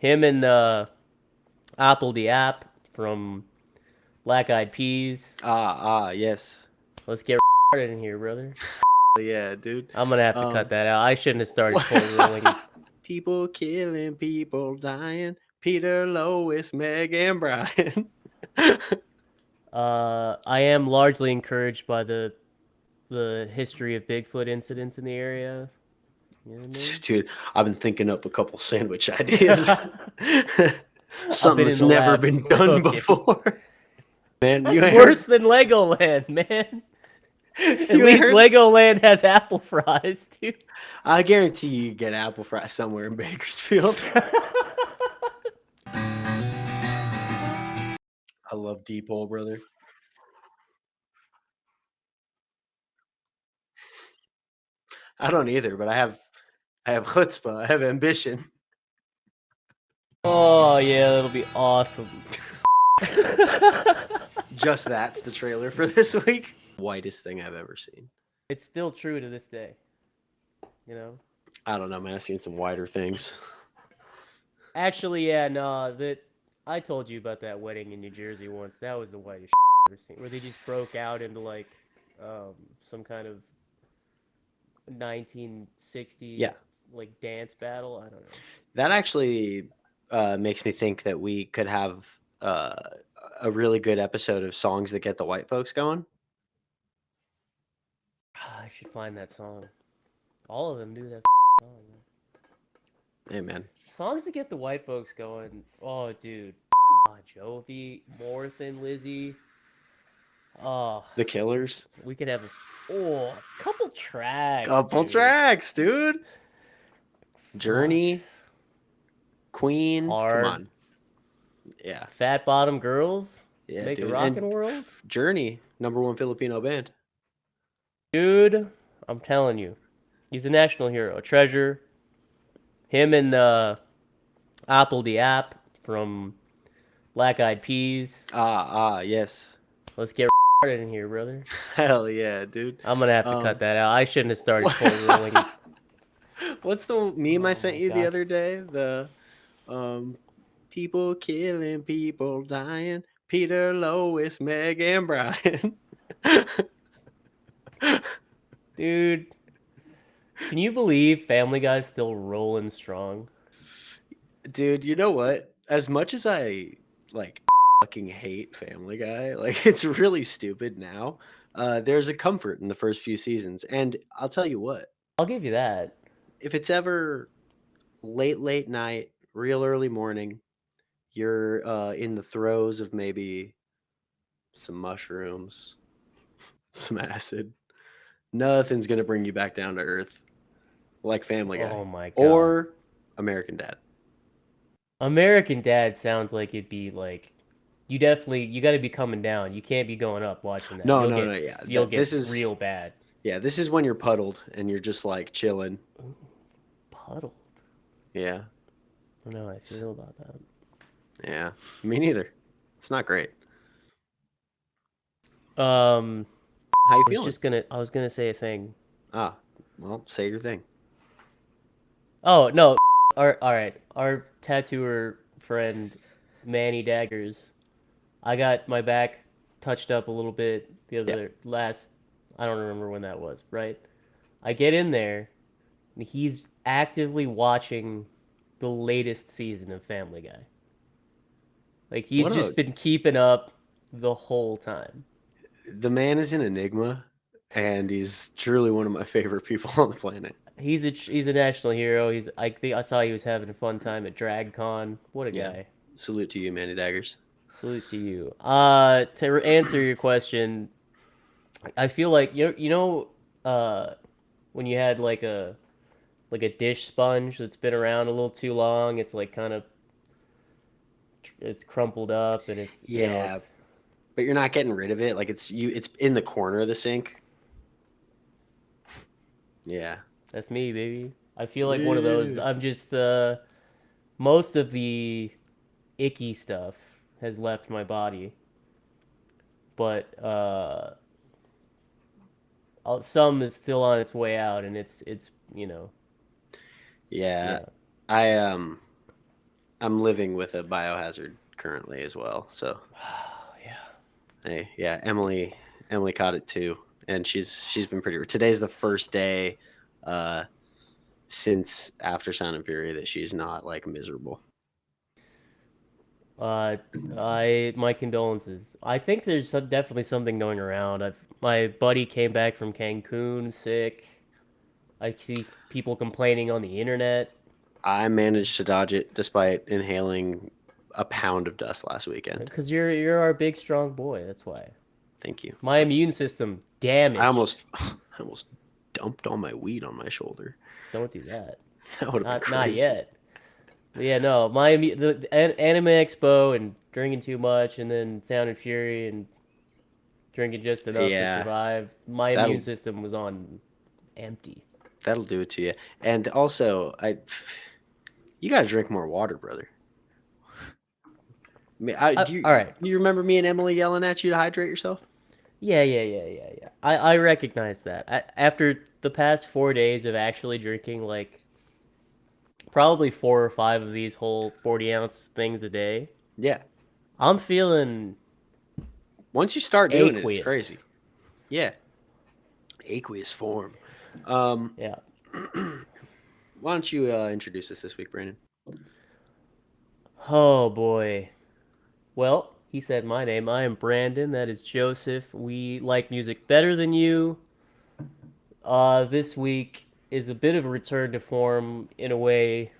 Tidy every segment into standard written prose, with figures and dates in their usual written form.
Him and Apple the App from Black Eyed Peas. Yes. Let's get started in here, brother. Yeah, dude. I'm gonna have to cut that out. I shouldn't have started cold rolling. People killing, people dying. Peter, Lois, Meg, and Brian. I am largely encouraged by the history of Bigfoot incidents in the area. You know what I mean? Dude, I've been thinking up a couple sandwich ideas. I've Something been in that's the never lab been done cooking. before. Man, you That's ain't worse heard, than Legoland, man. At you ain't least heard. Legoland has apple fries, dude. I guarantee you get apple fry somewhere in Bakersfield. I love Deep Hole, brother. I don't either, but I have chutzpah. I have ambition. Oh yeah, that'll be awesome. Just that's the trailer for this week. Whitest thing I've ever seen. It's still true to this day. You know? I don't know, man. I've seen some whiter things. Actually, yeah, no, that I told you about that wedding in New Jersey once. That was the whitest I've ever seen. Where they just broke out into like some kind of 1960s Yeah, like dance battle. I don't know. that actually makes me think that we could have uh, a really good episode of songs that get the white folks going. I should find that song. All of them do that song. Man. Hey, man. Songs that get the white folks going. Oh, dude. Jovi, More Than Lizzie. Oh, The Killers. we could have a couple tracks, Couple dude. tracks, dude. Journey, Fucks. Queen. Come Hard. on. Yeah. Fat Bottom Girls. Yeah, Make a dude. rockin' And world. Journey, #1 Filipino band. Dude, I'm telling you. He's a national hero. A treasure. Him and Apple the App from Black Eyed Peas. Yes. Let's get started in here, brother. Hell yeah, dude. I'm gonna have to cut that out. I shouldn't have started cold rolling. What's the meme I Oh sent my you the god. other day? The um people killing, people dying. Peter, Lois, Meg, and Brian. Dude, can you believe Family Guy's still rolling strong? Dude, you know what? As much as I like fucking hate Family Guy, like it's really stupid now. There's a comfort in the first few seasons, and I'll tell you what: I'll give you that. if it's ever late night, real early morning, you're in the throes of maybe some mushrooms, some acid. Nothing's gonna bring you back down to earth like Family Guy Oh my god. or American Dad. American Dad sounds like it'd be like you got to be coming down. You can't be going up watching that. No, no, no. Yeah, You'll get this is real bad. this is when you're puddled and you're just like chilling. Ooh, puddle. Yeah, I don't know how I feel about that. yeah. Me neither. It's not great. Um, How you feeling? I was gonna say a thing. Ah, well, say your thing. Oh no, all right. Our tattooer friend, Manny Daggers. I got my back touched up a little bit the Yeah. other last. I don't remember when that was. Right. I get in there, and he's actively watching the latest season of Family Guy. Like he's What just a been keeping up the whole time. the man is an enigma, and he's truly one of my favorite people on the planet. He's a national hero. I think I saw he was having a fun time at DragCon. What a Yeah. guy. Salute to you, Manny Daggers. Salute to you. To answer your question, I feel like when you had like a dish sponge that's been around a little too long, it's like kind of it's crumpled up and Yeah, but you're not getting rid of it. Like it's in the corner of the sink. Yeah. that's me, baby. I feel like one of those. Yeah. I'm just most of the icky stuff has left my body, but some is still on its way out, and it's Yeah. yeah. I I'm living with a biohazard currently as well. So Yeah. hey, yeah, Emily caught it too, and she's been pretty. Today's the first day uh, since after Sound and Fury that she's not like miserable. Uh, my condolences. I think there's definitely something going around. My buddy came back from Cancun sick. I see people complaining on the internet I managed to dodge it despite inhaling a pound of dust last weekend. because you're our big strong boy. That's why. Thank you. My immune system I damaged. almost I almost dumped all my weed on my shoulder. Don't do that. That would have been Not crazy. yet. But yeah, no. The Anime Expo and drinking too much, and then Sound and Fury and drinking just enough to Yeah, survive. My immune that'll system was on empty. that'll do it to you. And also, you gotta drink more water, brother. All right. Do you remember me and Emily yelling at you to hydrate yourself? Yeah. I recognize that. After the past 4 days of actually drinking like probably 4 or 5 of these whole 40-ounce things a day, Yeah. I'm feeling Once you start doing it, it's aqueous. crazy. Yeah. Aqueous form. Um, Yeah. why don't you introduce us this week, Brandon? Oh boy. Well, he said my name. I am Brandon. That is Joseph. We like music better than you. This week is a bit of a return to form in a way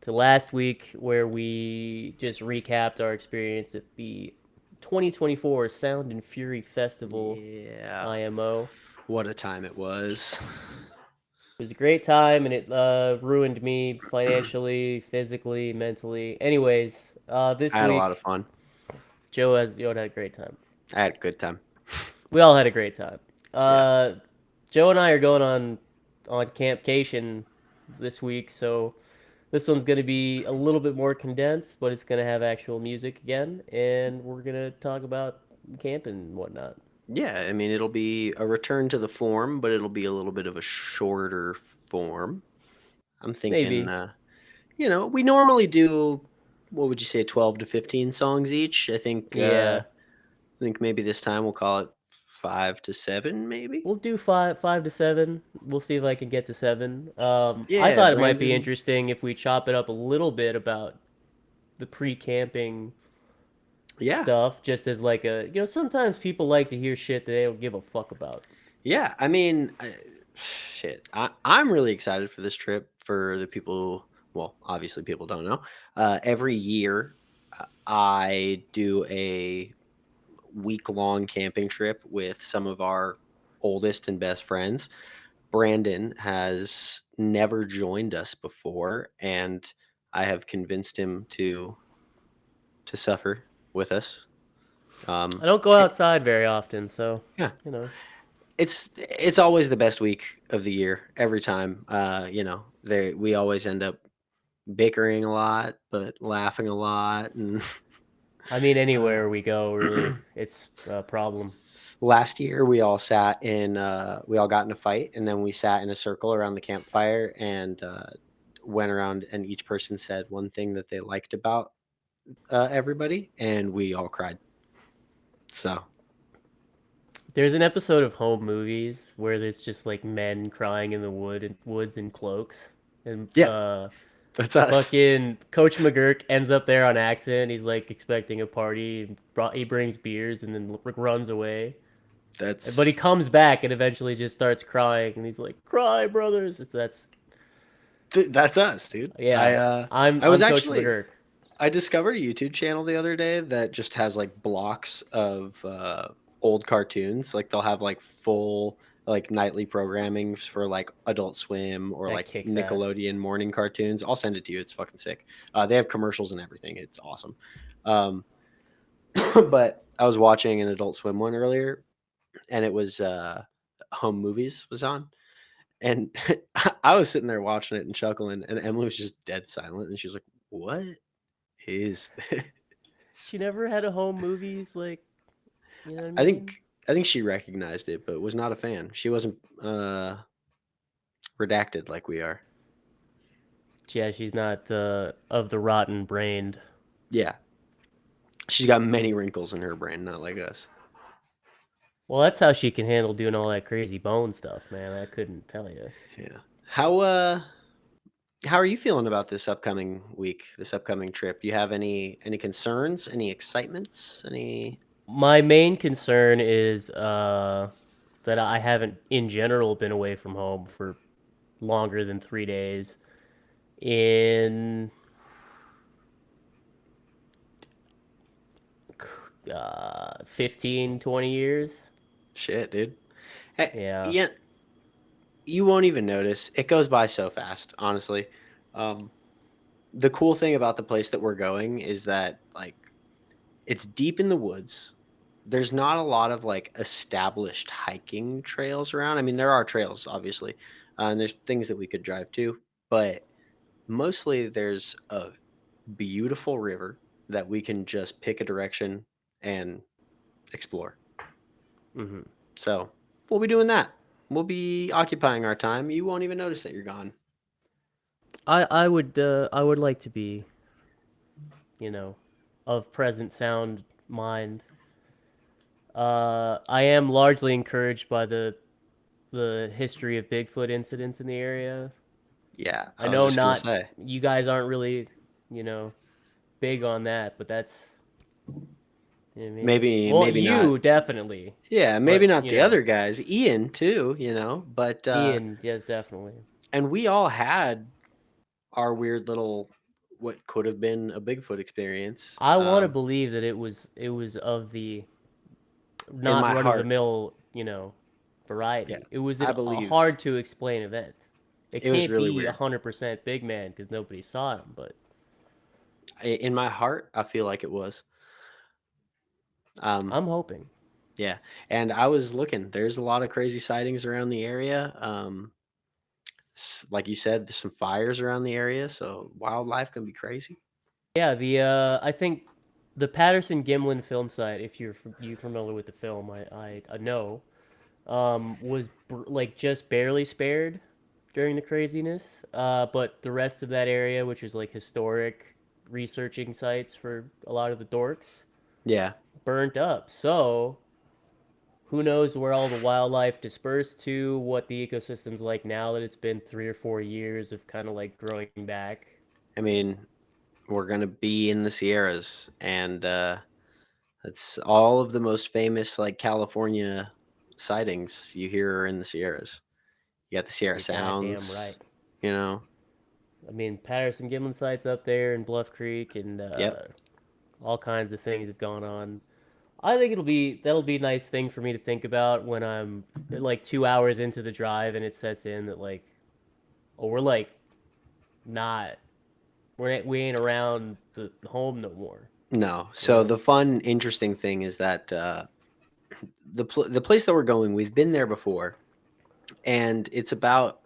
to last week where we just recapped our experience at the 2024 Sound and Fury Festival Yeah. IMO. What a time it was. It was a great time and it ruined me financially, physically, mentally. Anyways, I this had a lot of week fun. Joe had a great time. I had a good time. We all had a great time. Yeah. Joe and I are going on campcation this week, so this one's going to be a little bit more condensed, but it's going to have actual music again, and we're going to talk about camping and whatnot. Yeah, I mean, it'll be a return to the form, but it'll be a little bit of a shorter form. I'm thinking, Maybe. we normally do, what would you say, 12 to 15 songs each. Yeah. I think maybe this time we'll call it 5 to 7, maybe. We'll do five to seven. We'll see if I can get to seven. I Yeah, thought it might be Brandon. interesting if we chop it up a little bit about the pre-camping Yeah, stuff, just as like sometimes people like to hear shit that they don't give a fuck about. yeah. I mean, shit. I'm really excited for this trip for the people. Well, obviously, people don't know. Every year, I do a week-long camping trip with some of our oldest and best friends. Brandon has never joined us before, and I have convinced him to suffer with us. I don't go It, outside very often, so yeah, you know. it's always the best week of the year every time. We always end up bickering a lot, but laughing a lot. And I mean, uh, anywhere we go, really, it's a problem. last year we all got in a fight, and then we sat in a circle around the campfire and went around, and each person said one thing that they liked about everybody, and we all cried. So There's an episode of Home Movies where there's just like men crying in the woods in cloaks, and yeah, that's us. fucking Coach McGurk ends up there on accident. He's like expecting a party, and he brings beers and then runs away. But That's he comes back and eventually just starts crying, and he's like, "Cry, brothers." That's that's us, dude. yeah. I was I'm Coach actually McGurk. I discovered a YouTube channel the other day that just has like blocks of old cartoons. Like they'll have like full like nightly programmings for like Adult Swim or That like kicks ass. Nickelodeon morning cartoons. I'll send it to you. It's fucking sick. They have commercials and everything. It's awesome. Um, but I was watching an Adult Swim one earlier, and it was Home Movies was on, and I was sitting there watching it and chuckling, and Emily was just dead silent, and she was like, "What is this?" She never had a home movies like you know what I I mean? think I think she recognized it, but was not a fan. She wasn't redacted like we are. Yeah, she's not of the rotten brained. Yeah, she's got many wrinkles in her brain, not like us. Well, that's how she can handle doing all that crazy bone stuff, man. I couldn't tell you. Yeah. How are you feeling about this upcoming week, this upcoming trip? You have any concerns, any excitements, any? My main concern is that I haven't, in general, been away from home for longer than 3 days in 15, 20 years. Shit, dude. Hey, Yeah. yeah, you won't even notice. It goes by so fast, honestly. Um, the cool thing about the place that we're going is that like it's deep in the woods. There's not a lot of like established hiking trails around. I mean, there are trails, obviously, and there's things that we could drive to, but mostly there's a beautiful river that we can just pick a direction and explore. Hmm. So we'll be doing that. We'll be occupying our time. You won't even notice that you're gone. I would like to be, you know, of present sound mind. I am largely encouraged by the history of Bigfoot incidents in the area. Yeah, I I was know just gonna not say. you guys aren't really, you know, big on that, but that's, you know what I mean. Well, Maybe not. you definitely, Yeah, maybe but not the other guys. Ian too, but Ian, yes, definitely. and we all had our weird little what could have been a Bigfoot experience. I want to believe that it was of the In not my run of the heart, mill, yeah, variety. It was I a believe hard to explain event. It it was can't really be weird. 100% big man because nobody saw him, but In my heart, I feel like it was. Um, I'm hoping. yeah, and I was looking. There's a lot of crazy sightings around the area. Like you said, there's some fires around the area, so wildlife can be crazy. Yeah, the I think the Patterson Gimlin film site, if you familiar with the film, I know, was like just barely spared during the craziness. But the rest of that area, which is like historic researching sites for a lot of the dorks, Yeah, burnt up. So who knows where all the wildlife dispersed to, what the ecosystem's like now that it's been 3 or 4 years of kind of like growing back. I mean, we're gonna be in the Sierras, and that's all of the most famous like California sightings you hear are in the Sierras. You got the Sierra You're goddamn Sounds, right. you know. I mean, Patterson Gimlin sites up there in Bluff Creek, and Yep. all kinds of things have gone on. I think that'll be a nice thing for me to think about when I'm like 2 hours into the drive and it sets in that like, oh, we're like not we ain't around the home no more. No. You So know? the fun, interesting thing is that the place that we're going, we've been there before, and it's about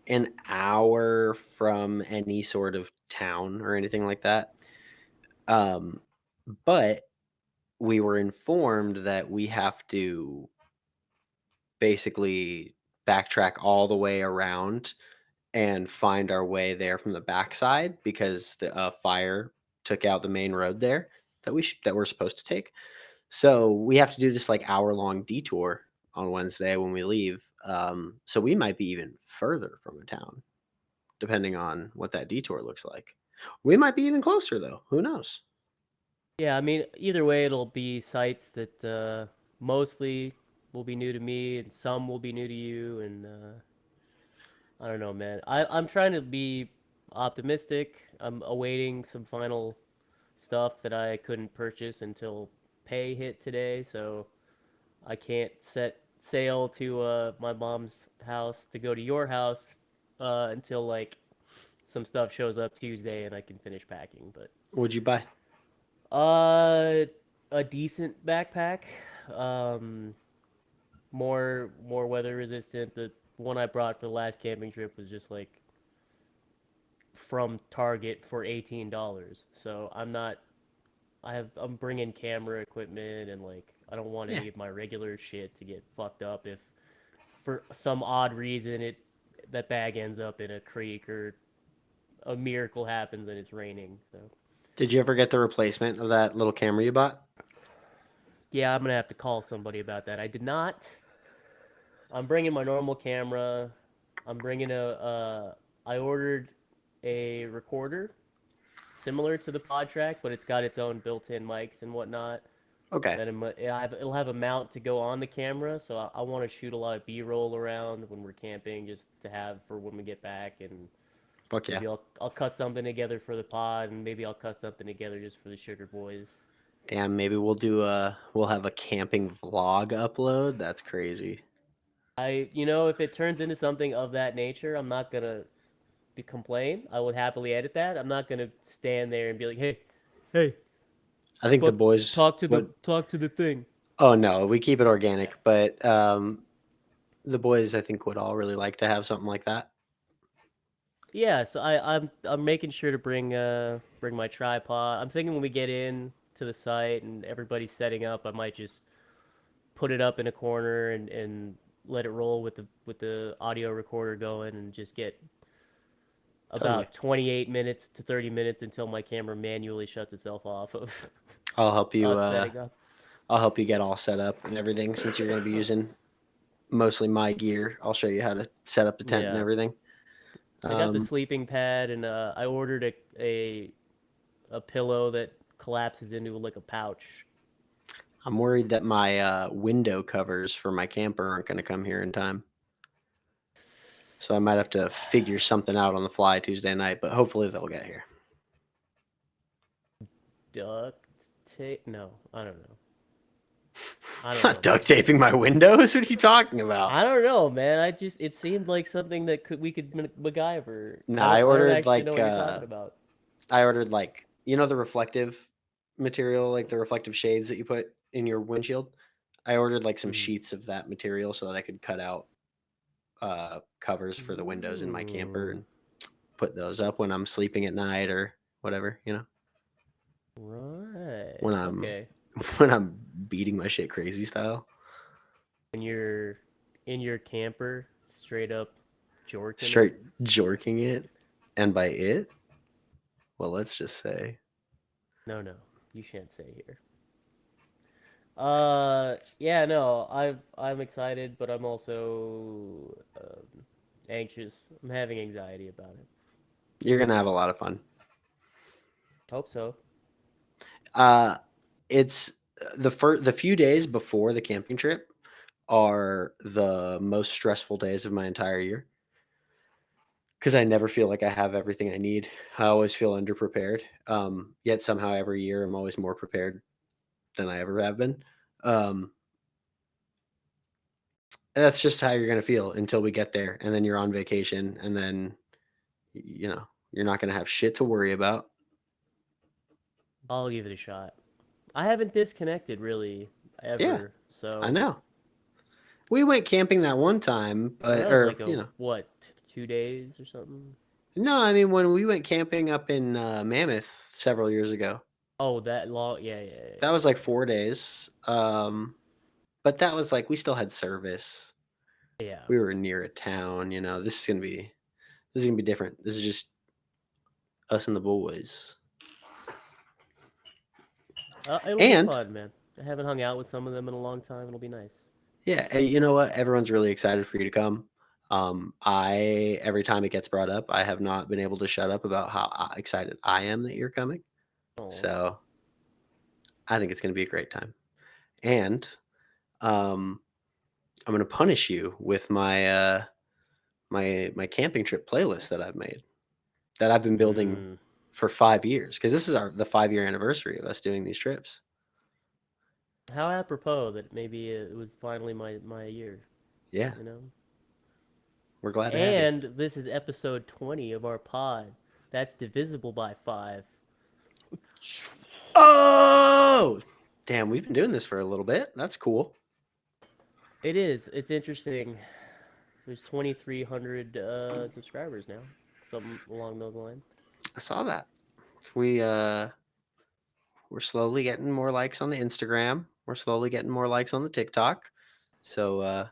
an hour from any sort of town or anything like that. Um, but we were informed that we have to basically backtrack all the way around and find our way there from the backside because the fire took out the main road there that we're supposed to take. So we have to do this like hour long detour on Wednesday when we leave. So we might be even further from a town, depending on what that detour looks like. We might be even closer though. Who knows? Yeah, I mean, either way, it'll be sites that mostly will be new to me, and some will be new to you, and I don't know, man. I'm trying to be optimistic. I'm awaiting some final stuff that I couldn't purchase until pay hit today, so I can't set sail to my mom's house to go to your house until like some stuff shows up Tuesday and I can finish packing. But What'd you buy? uh, a decent backpack, um, more weather resistant. The one I brought for the last camping trip was just like from Target for $18. So I'm not. I'm bringing camera equipment and like I don't want Yeah. any of my regular shit to get fucked up if for some odd reason it that bag ends up in a creek or a miracle happens and it's raining. So Did you ever get the replacement of that little camera you bought? yeah, I'm gonna have to call somebody about that. I did not. I'm bringing my normal camera. I'm bringing I ordered a recorder similar to the pod track, but it's got its own built-in mics and whatnot. Okay. Then it'll have a mount to go on the camera, so I want to shoot a lot of B-roll around when we're camping, just to have for when we get back, and Fuck yeah. maybe I'll cut something together for the pod, and maybe I'll cut something together just for the Sugar Boys. Damn, maybe we'll have a camping vlog upload. That's crazy. If it turns into something of that nature, I'm not gonna complain. I would happily edit that. I'm not gonna stand there and be like, hey, I think the fuck, boys would. talk to the thing. Oh no, we keep it Yeah. organic, but the boys I think would all really like to have something like that. Yeah, so I'm making sure to bring my tripod. I'm thinking when we get in to the site and everybody's setting up, I might just put it up in a corner and let it roll with the audio recorder going and just get Totally. about 28 minutes to 30 minutes until my camera manually shuts itself off of I'll help you. us setting up. I'll help you get all set up and everything since you're going to be using mostly my gear. I'll show you how to set up the tent and Yeah. everything. I got the Um, sleeping pad and I ordered a pillow that collapses into like a pouch. I'm worried that my window covers for my camper aren't going to come here in time. So I might have to figure something out on the fly Tuesday night, but hopefully they'll get here. Duct tape? No, I don't know. I I'm don't not know, man. duct taping my windows. What are you talking about? I don't know, man. It seemed like something that we could MacGyver. No, I don't actually know what you're talking about. I ordered like the reflective material, like the reflective shades that you put in your windshield. I ordered like some Mm. sheets of that material so that I could cut out covers for the windows in my camper Mm. and put those up when I'm sleeping at night or whatever, Right. when I'm Okay. when I'm beating my shit crazy style, When you're in your camper, straight up jorking it. straight jorking it, and by it, well, let's just say No, you shan't say here. Yeah, no, I'm excited, but I'm also anxious. I'm having anxiety about it. you're gonna have a lot of fun. Hope so. Uh, it's the few days before the camping trip are the most stressful days of my entire year because I never feel like I have everything I need. I always feel underprepared. Yet somehow every year I'm always more prepared than I ever have been. Um, and that's just how you're gonna feel until we get there, and then you're on vacation, and then you're not gonna have shit to worry about. I'll give it a shot. I haven't disconnected really Yeah, ever, I so know. We went camping that one time, that but was or like a what 2 days or something. no, I mean when we went camping up in Mammoth several years ago, Oh, that long? Yeah, yeah, that yeah, was like 4 days. But that was like we still had service. yeah. Yeah. We were near a town. This is gonna be different. This is just us and the boys. It'll be And fun, man. I haven't hung out with some of them in a long time. It'll be nice. yeah, hey, you know what? Everyone's really excited for you to come. I every time it gets brought up, I have not been able to shut up about how excited I am that you're coming. Oh, So I think it's gonna be a great time. And um, I'm gonna punish you with my camping trip playlist that I've made that I've been building mm. for 5 years because this is the 5 year anniversary of us doing these trips. How apropos that maybe it was finally my year. Yeah, You know. we're glad to have you. And this is episode 20 of our pod. That's divisible by 5. Oh, damn! We've been doing this for a little bit. That's cool. It is. It's interesting. There's 2,300 subscribers now. Something along those lines. I saw that. We're slowly getting more likes on the Instagram. We're slowly getting more likes on the TikTok. So Thanks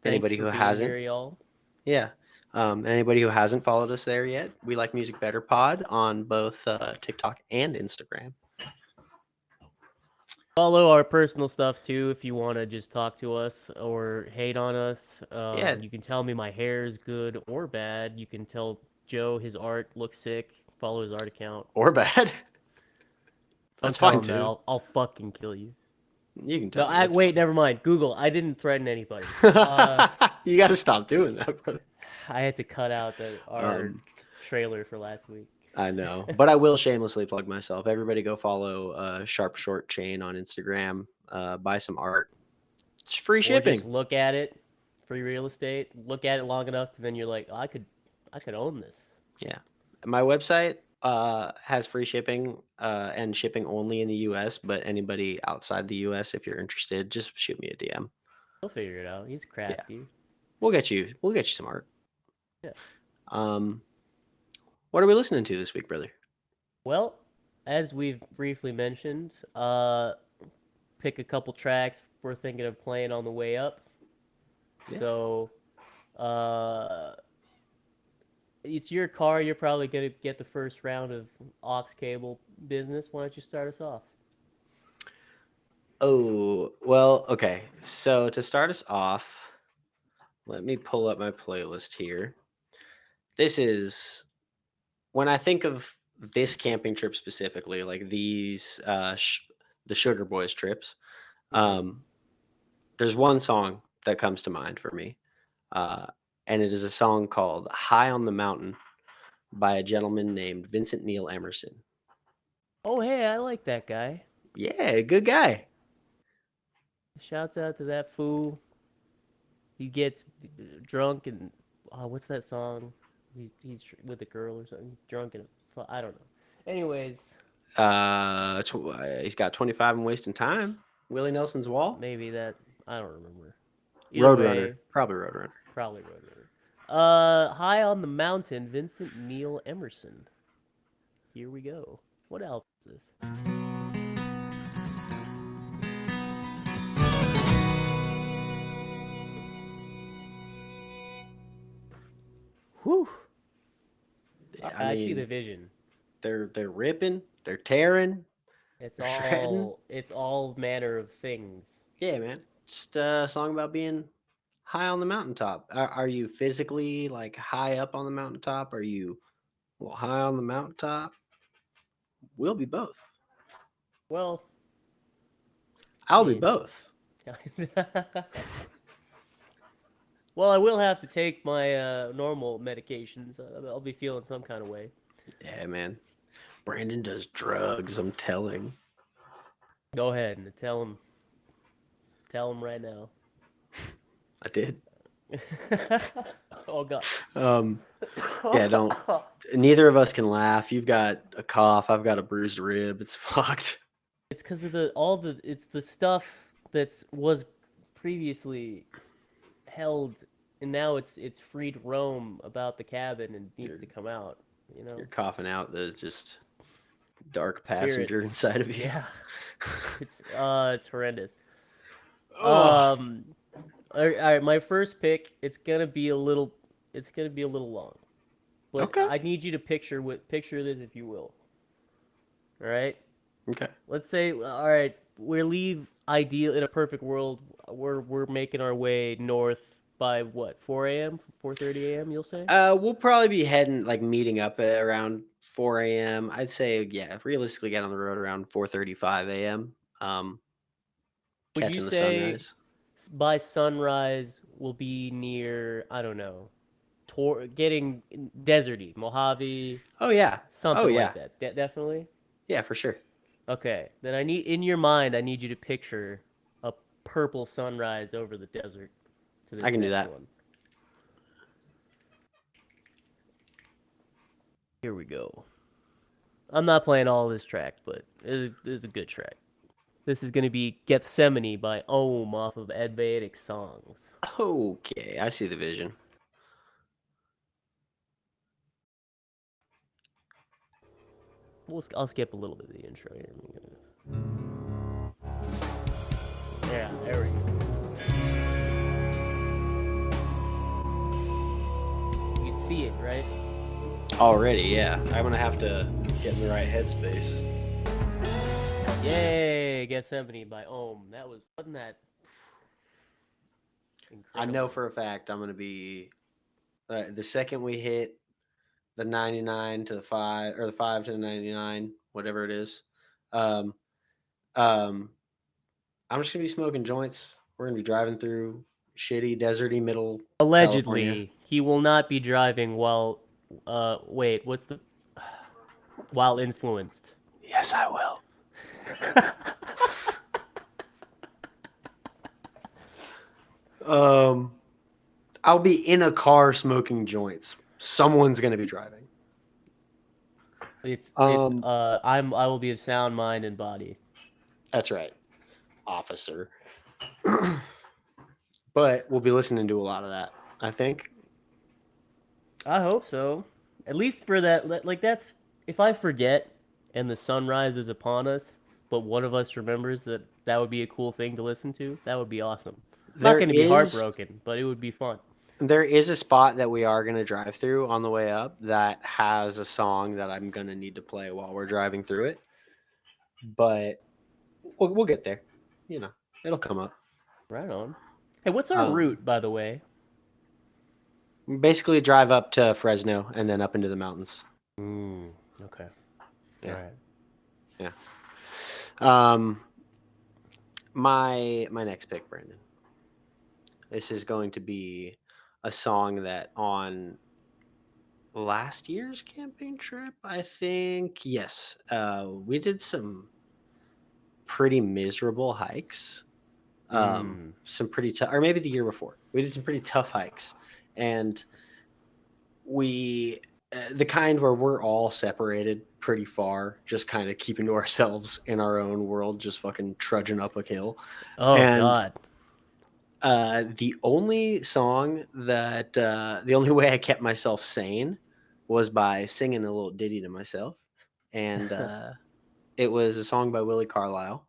anybody for who being hasn't, here, y'all. yeah, Anybody who hasn't followed us there yet, We Like Music Better Pod on both TikTok and Instagram. Follow our personal stuff too if you want to just talk to us or hate on us. Yeah. You can tell me my hair is good or bad. You can tell Joe his art looks sick. Follow his art account. Or bad. Don't That's tell fine him that. too. I'll fucking kill you. You can No, tell me. wait, never mind. Google. I didn't threaten anybody. You got to stop doing that, brother. I had to cut out our trailer for last week. I know, but I will shamelessly plug myself. Everybody go follow Sharp Short Chain on Instagram. Buy some art. It's free shipping. Or just look at it. Free real estate. Look at it long enough, and then you're like, oh, I could own this. Yeah, my website has free shipping and shipping only in the U.S. But anybody outside the U.S., if you're interested, just shoot me a DM. He'll figure it out. He's crafty. Yeah. We'll get you some art. Yeah. What are we listening to this week, brother? Well, as we've briefly mentioned, pick a couple tracks we're thinking of playing on the way up. Yeah. So, it's your car. You're probably going to get the first round of aux cable business. Why don't you start us off? Oh, well, okay. So to start us off, let me pull up my playlist here. This is, when I think of this camping trip specifically, like these, the Sugar Boys trips, there's one song that comes to mind for me. And it is a song called High on the Mountain by a gentleman named Vincent Neil Emerson. Oh, hey, I like that guy. Yeah, good guy. Shouts out to that fool. He gets drunk and, what's that song? He's with a girl or something. He's drunk and, I don't know. Anyways. He's got 25 and Wasting Time. Willie Nelson's Wall. Maybe that, I don't remember. Roadrunner. Probably Roadrunner. High on the Mountain, Vincent Neil Emerson. Here we go. What else is this? Whew. I see the vision. They're ripping, they're tearing. It's all manner of things. Yeah, man. Just a song about being high on the mountaintop. Are you physically like high up on the mountaintop? Are you high on the mountaintop? We'll be both. Well, I'll be both. Well, I will have to take my normal medications. I'll be feeling some kind of way. Yeah, man. Brandon does drugs, I'm telling. Go ahead and tell him. Tell him right now. I did. Oh, God. Yeah, don't. Neither of us can laugh. You've got a cough. I've got a bruised rib. It's fucked. It's because of it's the stuff that was previously held, and now it's free to roam about the cabin and needs to come out. You know, you're coughing out the just dark passenger inside of you. Yeah, it's horrendous. All right, my first pick. It's gonna be a little long, but okay. I need you to picture this, if you will. All right. Okay. Let's say, all right, we leave ideal in a perfect world. We're making our way north by what, 4 a.m., 4:30 a.m. You'll say? We'll probably be meeting up at around 4 a.m. I'd say, yeah, realistically get on the road around 4:35 a.m. Would you say sunrise. By sunrise we'll be near, I don't know, getting deserty, Mojave? Oh yeah, something like that. Definitely. Yeah, for sure. Okay, then I need you to picture a purple sunrise over the desert. I can do that. One. Here we go. I'm not playing all of this track, but it is a good track. This is going to be Gethsemane by Owen off of Advatic Songs. Okay, I see the vision. I'll skip a little bit of the intro here. Yeah, there we go. You can see it, right? Already, yeah. I'm gonna have to get in the right headspace. Yay, Gethsemane by wasn't that I know incredible? for a fact I'm gonna be the second we hit the 99 to the 5 or the 5 to the 99, whatever it is. Um, um, I'm just gonna be smoking joints. We're gonna be driving through shitty, deserty middle California. Allegedly, he will not be driving while wait, what's the while influenced. Yes, I will. Um, I'll be in a car smoking joints. Someone's gonna be driving. It's I will be of sound mind and body. That's right, officer. But we'll be listening to a lot of that, I think. I hope so. At least for that, like that's if I forget and the sun rises upon us, but one of us remembers that would be a cool thing to listen to. That would be awesome. Not There going to be is heartbroken, but it would be fun. there is a spot that we are going to drive through on the way up that has a song that I'm going to need to play while we're driving through it. But we'll get there. You know, it'll come up. Right on. Hey, what's our Um, route, by the way? Basically, drive up to Fresno and then up into the mountains. Okay. All Yeah, right. yeah. Um, my next pick, Brandon. This is going to be a song that on last year's camping trip, I think. Yes, we did some pretty miserable hikes. Some pretty tough, or maybe the year before, we did some pretty tough hikes, and we the kind where we're all separated pretty far, just kind of keeping to ourselves in our own world, just fucking trudging up a hill. Oh And God. the only song that the only way I kept myself sane was by singing a little ditty to myself, and it was a song by Willie Carlisle,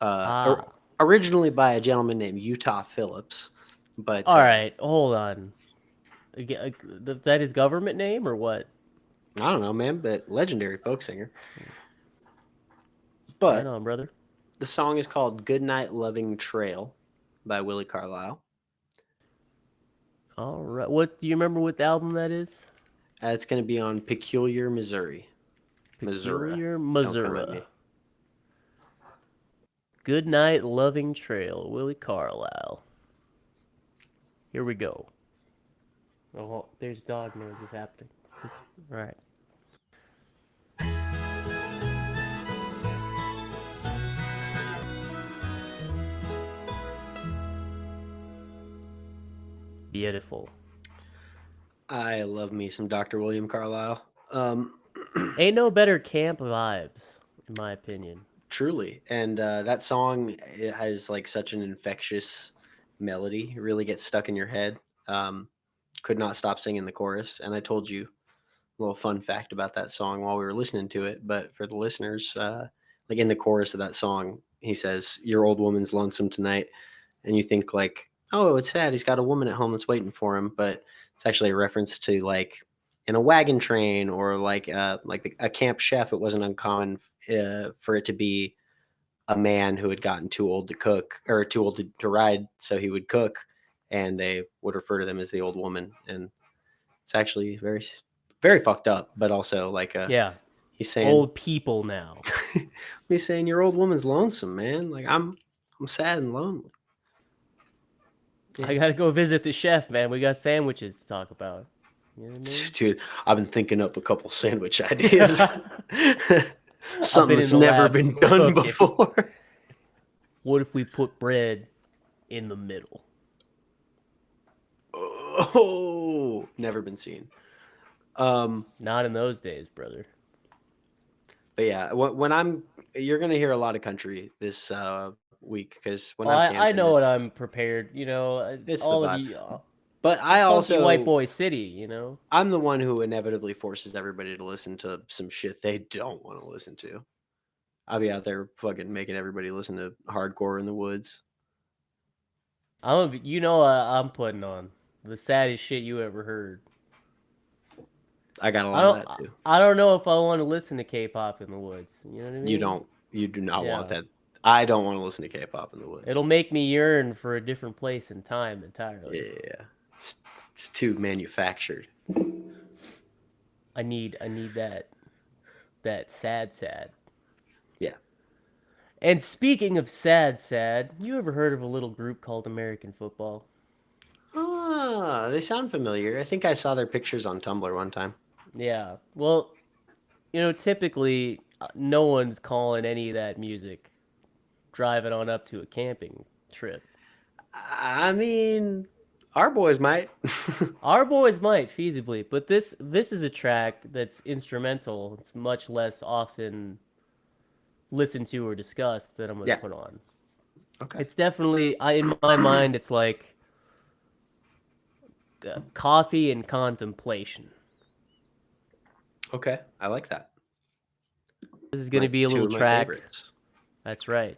Ah. originally by a gentleman named Utah Phillips, but All right. Hold on. That his government name or what? I don't know, man, but legendary folk singer. Right But on, brother. the song is called "Goodnight, Loving Trail" by Willie Carlisle. All right. What do you remember? What album that is? It's going to be on Peculiar, Missouri. Missouri. Peculiar Don't come at Missouri. me. Goodnight, Loving Trail, Willie Carlisle. Here we go. Oh, there's dog noises happening. All right. Beautiful. I love me some Dr. William Carlisle. Um, Ain't no better camp vibes, in my opinion. Truly, and that song, it has like such an infectious melody. It really gets stuck in your head. Um, could not stop singing the chorus, and I told you a little fun fact about that song while we were listening to it. But for the listeners, like in the chorus of that song, he says, "Your old woman's lonesome tonight," and you think like, "Oh, it's sad. He's got a woman at home that's waiting for him," but it's actually a reference to like in a wagon train or like a camp chef. It wasn't uncommon for it to be a man who had gotten too old to cook or too old to ride, so he would cook, and they would refer to them as the old woman. And it's actually very, very fucked up, but also like Yeah. he's saying, Old people now. he's saying your old woman's lonesome, man. Like I'm sad and lonely. I Yeah. gotta go visit the chef, man. We got sandwiches to talk about. You know what I mean? Dude, I've been thinking up a couple sandwich ideas. I've Something been in that's the never lab been done cooking. before. What if we put bread in the middle? Oh, never been seen. Not in those days, brother. But yeah, you're gonna hear a lot of country this week because when Oh, I'm I camping, know what I'm prepared. You know, it's the all of vibe. you, But funky white boy city. You know. I'm the one who inevitably forces everybody to listen to some shit they don't want to listen to. I'll be out there fucking making everybody listen to hardcore in the woods. I'm putting on the saddest shit you ever heard. I got a I lot of don't. that too. I don't know if I want to listen to K-pop in the woods. You know what I You mean? don't. You do not want Yeah. that. I don't want to listen to K-pop in the woods. It'll make me yearn for a different place and time entirely. Yeah, it's too manufactured. I need that sad. Yeah. And speaking of sad, you ever heard of a little group called American Football? Ah, they sound familiar. I think I saw their pictures on Tumblr one time. Yeah. Well, typically no one's calling any of that music driving on up to a camping trip. I mean, our boys might. Our boys might feasibly, but this is a track that's instrumental. It's much less often listened to or discussed that I'm going to Yeah. put on. Okay. It's definitely in my mind it's like coffee and contemplation. Okay. I like that. This is going to My be a two little of my track. favorites. That's right.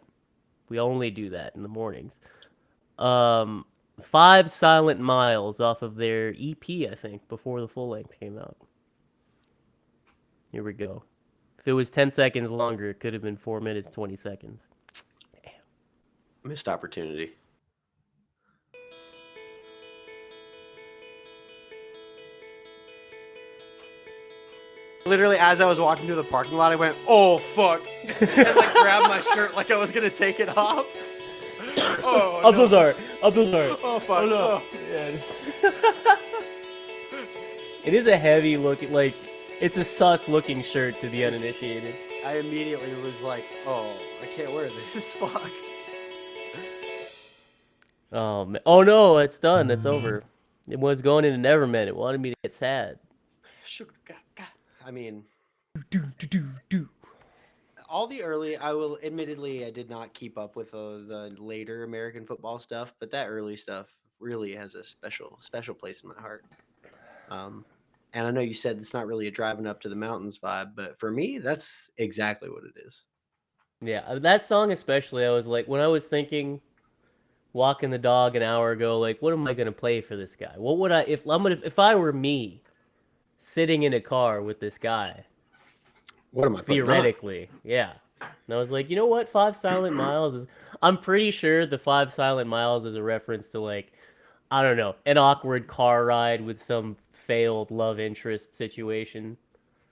We only do that in the mornings. Um, 5 Silent Miles off of their EP, I think, before the full length came out. Here we go. If it was 10 seconds longer, it could have been 4 minutes, 20 seconds. Missed opportunity. Literally, as I was walking through the parking lot, I went, "Oh fuck!" and like grabbed my shirt like I was gonna take it off. Oh, I'm no. so sorry. I'm so sorry. Oh fuck! Oh, no. Oh. Yeah. It is a heavy looking, like, it's a sus looking shirt to the uninitiated. I immediately was like, "Oh, I can't wear this." Fuck. Oh no, it's done. It's over. It was going into Nevermind. It wanted me to get sad. I mean, Do do do do. all the early, I will admittedly, I did not keep up with the later American football stuff, but that early stuff really has a special place in my heart. Um, and I know you said it's not really a driving up to the mountains vibe, but for me, that's exactly what it is. Yeah, that song especially. I was like, when I was thinking walking the dog an hour ago, like, what am I gonna play for this guy? What would if I were me sitting in a car with this guy? What am I putting on? Theoretically, yeah. And I was like, you know what? 5 Silent Miles is. I'm pretty sure the 5 Silent Miles is a reference to, like, I don't know, an awkward car ride with some failed love interest situation.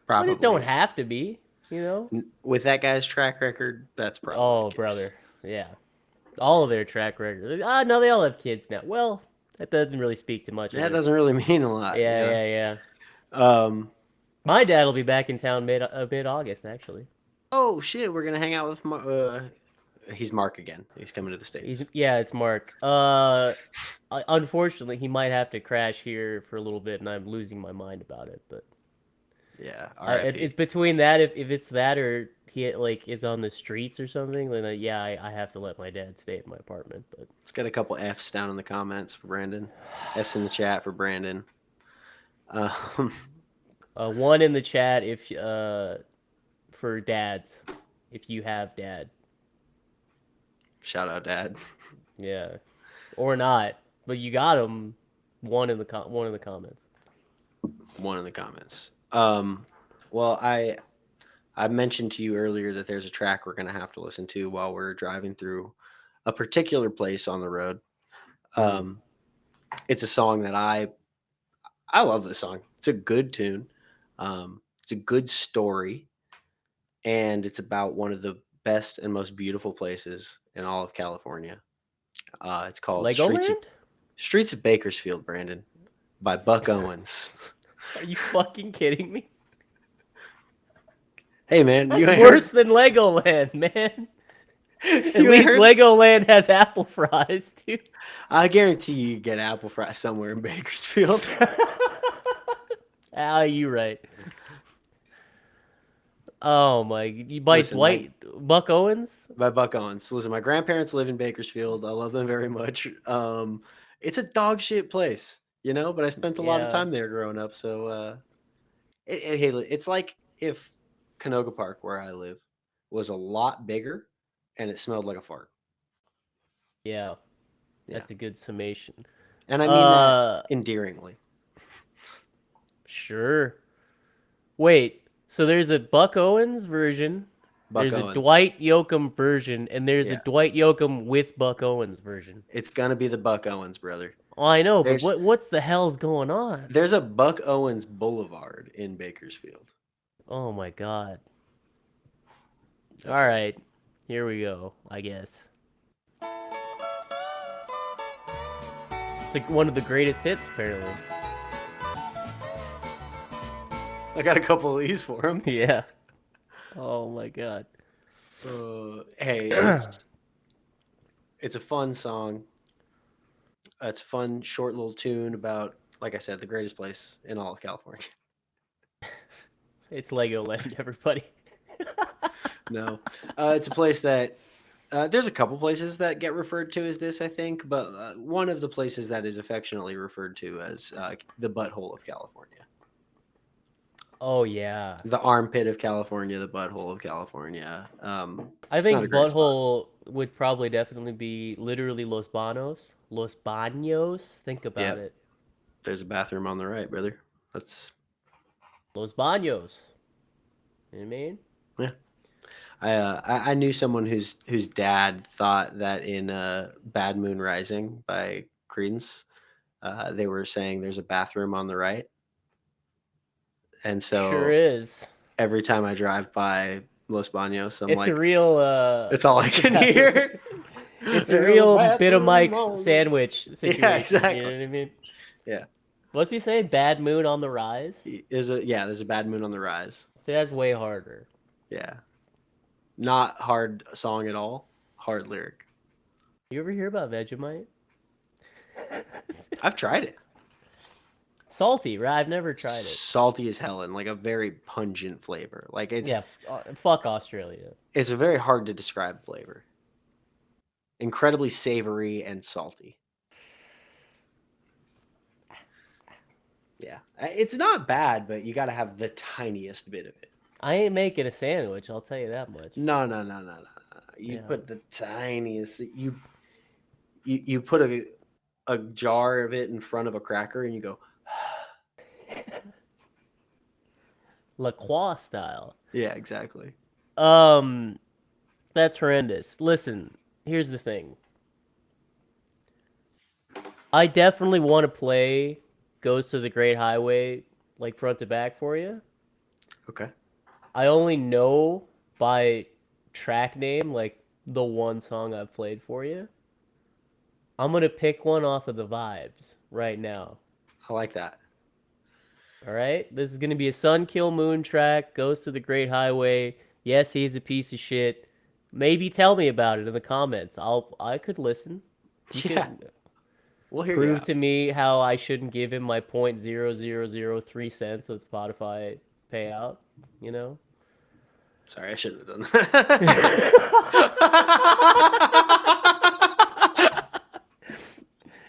But it don't Probably. have to be, you know. With that guy's track record, that's probably Oh, the case. brother, yeah. All of their track record. Ah, no, they all have kids now. Well, that doesn't really speak to much of That it. doesn't really mean a lot, you Yeah, know. yeah, yeah. Um, My dad will be back in town mid August, actually. oh shit, we're gonna hang out with he's Mark again. He's coming to the He's states. yeah, it's Mark. Unfortunately, he might have to crash here for a little bit, and I'm losing my mind about it. But Yeah, it's R.I.P. between that, if it's that or he like is on the streets or something, then yeah, I have to let my dad stay at my apartment. But Let's get a couple F's down in the comments for Brandon. F's in the chat for Brandon. Um, one in the chat if for dads, if you have dad, shout out, Dad. yeah, or not, but you got him. One in the comments. One in the comments. Well, I mentioned to you earlier that there's a track we're gonna have to listen to while we're driving through a particular place on the road. Um, it's a song that I love this song. It's a good tune. It's a good story, and it's about one of the best and most beautiful places in all of California. It's called Legoland? Streets of Bakersfield, Brandon, by Buck Owens. Are you fucking kidding me? Hey man, That's you ain't worse heard, than Legoland, man. At you ain't least heard. Legoland has apple fries, too. I guarantee you get apple fry somewhere in Bakersfield. Ah, you right. Oh my! You by Listen, my Dwight Buck Owens? by Buck Owens. Listen, my grandparents live in Bakersfield. I love them very much. It's a dog shit place, you know, but I spent a lot of Yeah, time there growing up. So, hey, it's like if Canoga Park, where I live, was a lot bigger and it smelled like a fart. yeah. Yeah. That's a good summation. And I mean that Uh, endearingly. sure. Wait, so there's a Buck Owens version, Buck there's a Owens. Dwight Yoakam version, and there's a Yeah, Dwight Yoakam with Buck Owens version. it's gonna be the Buck Owens, brother. Oh, I know, but There's what's the hell's going on? there's a Buck Owens Boulevard in Bakersfield. Oh my god. All That's right. right, here we go. I guess it's like one of the greatest hits, apparently. I got a couple of these for him. Yeah. Oh my god. Hey, it's a fun song. It's a fun, short little tune about, like I said, the greatest place in all of California. It's Legoland, everybody. No, it's a place that there's a couple places that get referred to as this, I think, but one of the places that is affectionately referred to as the butthole of California, Oh yeah. the armpit of California, the butthole of California. I It's not a think great spot. Butthole would probably definitely be literally Los Banos. Los Baños. Think about Yep, it. there's a bathroom on the right, brother. That's Los Baños. You know what I mean? yeah. I knew someone whose dad thought that in "Bad Moon Rising" by Creedence, they were saying there's a bathroom on the right, and Sure so is. every time I drive by Los Baños, I'm It's a like, real it's all I it's a can bathroom. hear. It's a There's a real bit of bathroom Mike's on the sandwich yeah, situation. You exactly. know what I mean? Yeah, What's he say? Bad moon on the rise? there's a bad moon on the rise. See, that's way harder. Yeah, not hard song at all. Hard lyric. You ever hear about Vegemite? I've tried it. Salty, right? I've never tried it. Salty as hell and like a very pungent flavor. Like Yeah, fuck Australia. it's a very hard to describe flavor. Incredibly savory and salty. Yeah, it's not bad, but you got to have the tiniest bit of it. I ain't making a sandwich, I'll tell you that much. No, no, no, no, no. You Yeah. put the tiniest. You put a jar of it in front of a cracker, and you go, La Croix style. yeah, exactly. Um, that's horrendous. Listen, here's the thing. I definitely want to play Goes to the Great Highway like front to back for you. Okay. I only know by track name like the one song I've played for you. I'm gonna pick one off of the vibes right now. I like that. All right, this is gonna be a Sun Kill Moon track. Goes to the Great Highway. Yes, he's a piece of shit. Maybe tell me about it in the comments. I could listen. You Yeah, could we'll hear you prove out. to me how I shouldn't give him my 0.0003 cents of Spotify payout. You know. Sorry, I shouldn't have done that.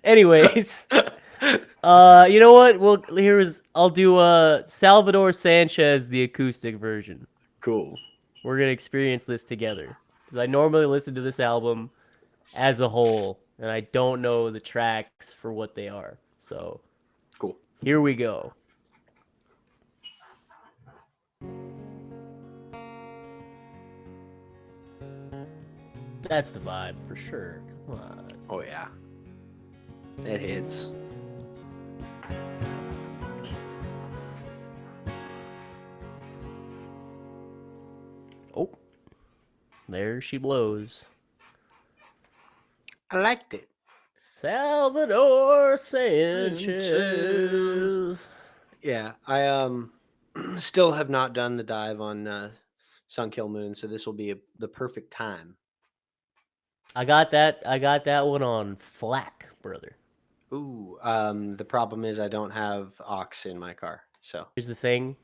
Anyways, you know what? Well, I'll do Salvador Sanchez the acoustic version. Cool. We're gonna experience this together because I normally listen to this album as a whole, and I don't know the tracks for what they are. So Cool. here we go. That's the vibe for sure. Come on. Oh yeah. It hits. Oh, there she blows. I liked it. Salvador Sanchez. Yeah, I still have not done the dive on Sun Kill Moon, so this will be the perfect time. I got that. I got that one on FLAC, brother. Ooh, the problem is I don't have aux in my car. So Here's the thing.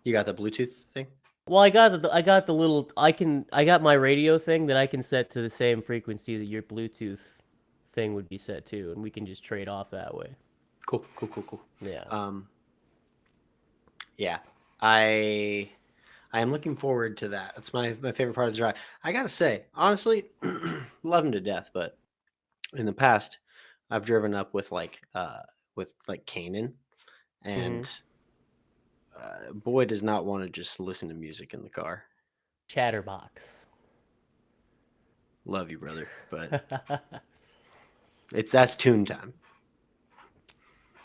you got the Bluetooth thing? Well, I got the little I got my radio thing that I can set to the same frequency that your Bluetooth thing would be set to, and we can just trade off that way. Cool, cool, cool, cool. Yeah. Yeah, I am looking forward to that. That's my favorite part of the drive. I gotta say, honestly, love him to death, but in the past, I've driven up with like Canaan, Mm-hmm. and Boy does not want to just listen to music in the car. Chatterbox. Love you, brother, but that's tune time.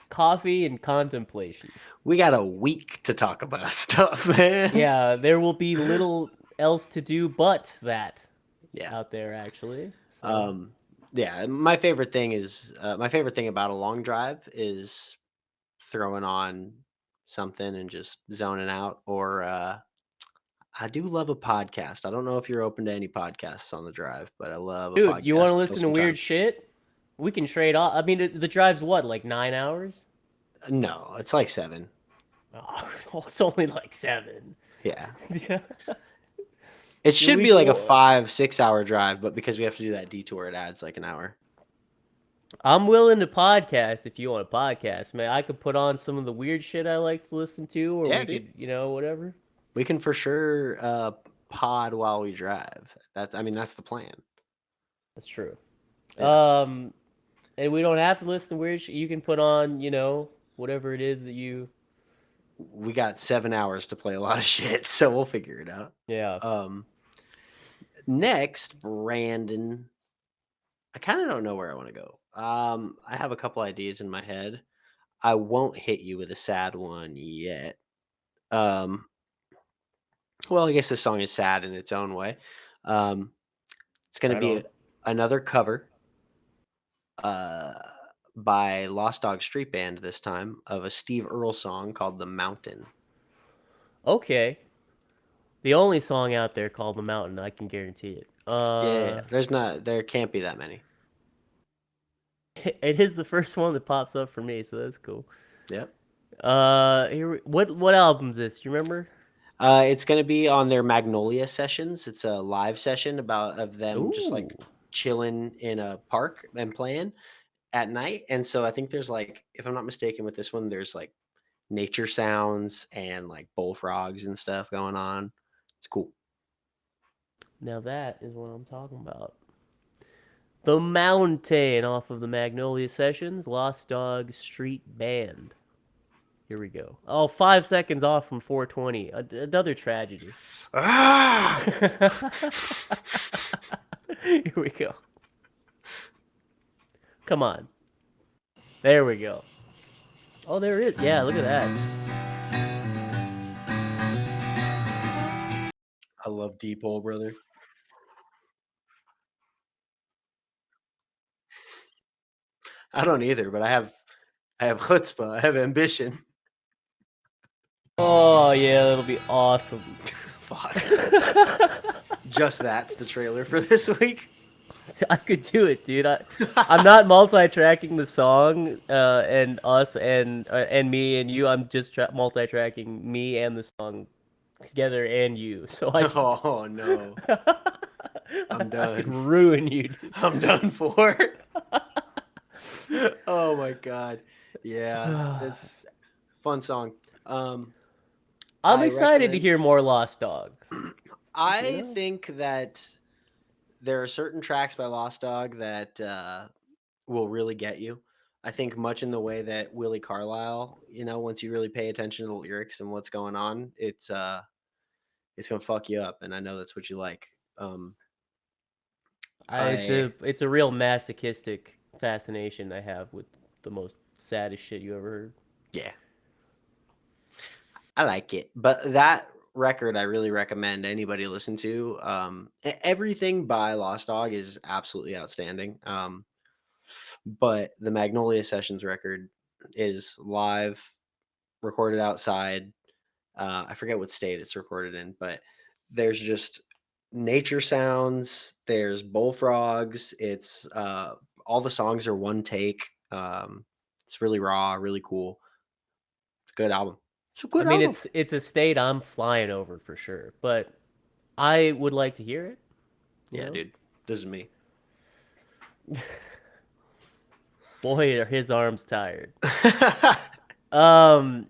Coffee and contemplation. We got a week to talk about stuff, man. Yeah, there will be little else to do but that Yeah. out there, actually. So. Yeah. My favorite thing about a long drive is throwing on something and just zoning out. Or I do love a podcast. I don't know if you're open to any podcasts on the drive, but I love a Dude, you want podcast to to kill listen to some weird time. shit? We can trade off. I mean, the drive's what, like 9 hours? No, it's like 7. Oh, it's only like 7. Yeah. Yeah. It should we be like a go- 5-6 hour drive, but because we have to do that detour, it adds like an hour. I'm willing to podcast if you want a podcast, man. I could put on some of the weird shit I like to listen to, or Yeah, we dude. could, whatever. We can for sure pod while we drive. That's the plan. That's true. Yeah. And we don't have to listen to weird shit. You can put on, whatever it is that you. We got 7 hours to play a lot of shit, so we'll figure it out. Yeah. Next, Brandon. I kind of don't know where I want to go. I have a couple ideas in my head. I won't hit you with a sad one yet. Well, I guess this song is sad in its own way. It's going to Right be on. another cover by Lost Dog Street Band this time of a Steve Earle song called The Mountain. Okay. The only song out there called The Mountain, I can guarantee it. Yeah. There can't be that many. It is the first one that pops up for me, so that's cool. Yep. What album is this? Do you remember? It's going to be on their Magnolia sessions. It's a live session of them just like Ooh. chilling in a park and playing at night. And so I think there's like, if I'm not mistaken with this one, there's like nature sounds and like bullfrogs and stuff going on. It's cool. Now that is what I'm talking about. The Mountain off of the Magnolia Sessions, Lost Dog Street Band. Here we go. Oh, 5 seconds off from 420. Another tragedy. Ah! Here we go. Come on. There we go. Oh, there it is. Yeah, look at that. I love Deep Hole, brother. I don't either, but I have chutzpah. I have ambition. Oh, yeah, that'll be awesome. Fuck. Just that's the trailer for this week. I could do it, dude. I'm not multi-tracking the song and us and me and you. I'm just multi-tracking me and the song together and you. So Oh no. I'm done. I could ruin you, dude. I'm done for. Oh my god. Yeah, it's a fun song. I'm excited to hear more Lost Dog. I think that there are certain tracks by Lost Dog that will really get you. I think much in the way that Willi Carlisle, once you really pay attention to the lyrics and what's going on, it's gonna fuck you up, and I know that's what you like. It's a real masochistic fascination I have with the most saddest shit you ever heard. Yeah, I like it, but that record I really recommend anybody listen to. Everything by Lost Dog is absolutely outstanding. But the Magnolia Sessions record is live, recorded outside. I forget what state it's recorded in, but there's just nature sounds. There's bullfrogs. It's all the songs are one take. It's really raw, really cool. It's a good album. It's a good I mean, album. it's a state I'm flying over for sure, but I would like to hear it. Yeah, dude. This is me. Boy, are his arms tired. All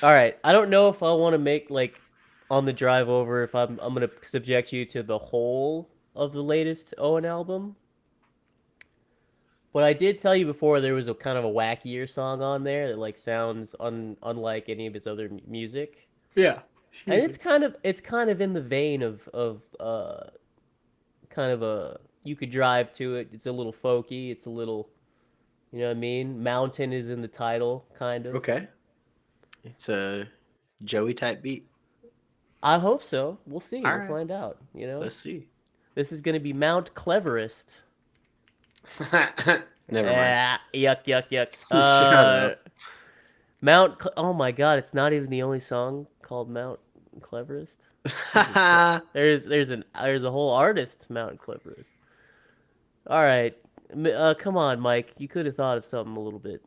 right. I don't know if I want to make like on the drive over if I'm gonna subject you to the whole of the latest Owen album. But I did tell you before there was a kind of a wackier song on there that like sounds unlike any of his other music. Yeah. And Excuse me. it's kind of in the vein of kind of a you could drive to it. It's a little folky. It's a little, you know what I mean? Mountain is in the title, kind of. Okay. It's a Joey type beat. I hope so. We'll see. All We'll right. find out. You know, Let's see. this is gonna be Mount Cleverest. Never mind. Yuck, yuck, yuck. Shut up. Oh my God! It's not even the only song called Mount Cleverest. Jesus Christ. There's a whole artist, Mount Cleverest. All right, come on, Mike. You could have thought of something a little bit.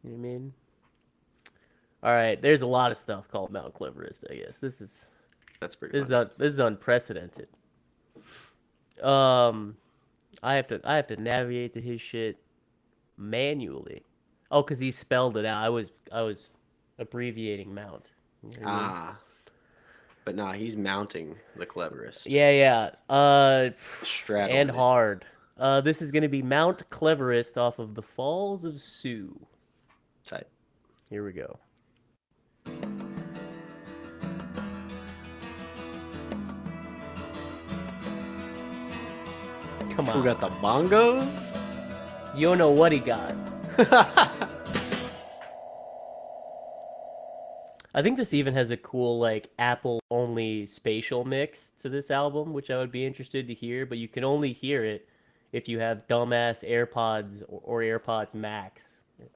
You know what I mean? All right, there's a lot of stuff called Mount Cleverest. I guess That's pretty funny. this is unprecedented. Um, I have to navigate to his shit manually. Oh, cause he spelled it out. I was abbreviating Mount. You know what I mean? Ah, but nah, he's mounting the cleverest. Yeah, yeah. And Straddling it. hard. This is gonna be Mount Cleverest off of the Falls of Sioux. Type. Here we go. Come Who on. got the bongos? You don't know what he got. I think this even has a cool like Apple only spatial mix to this album, which I would be interested to hear, but you can only hear it if you have dumbass AirPods or AirPods Max, which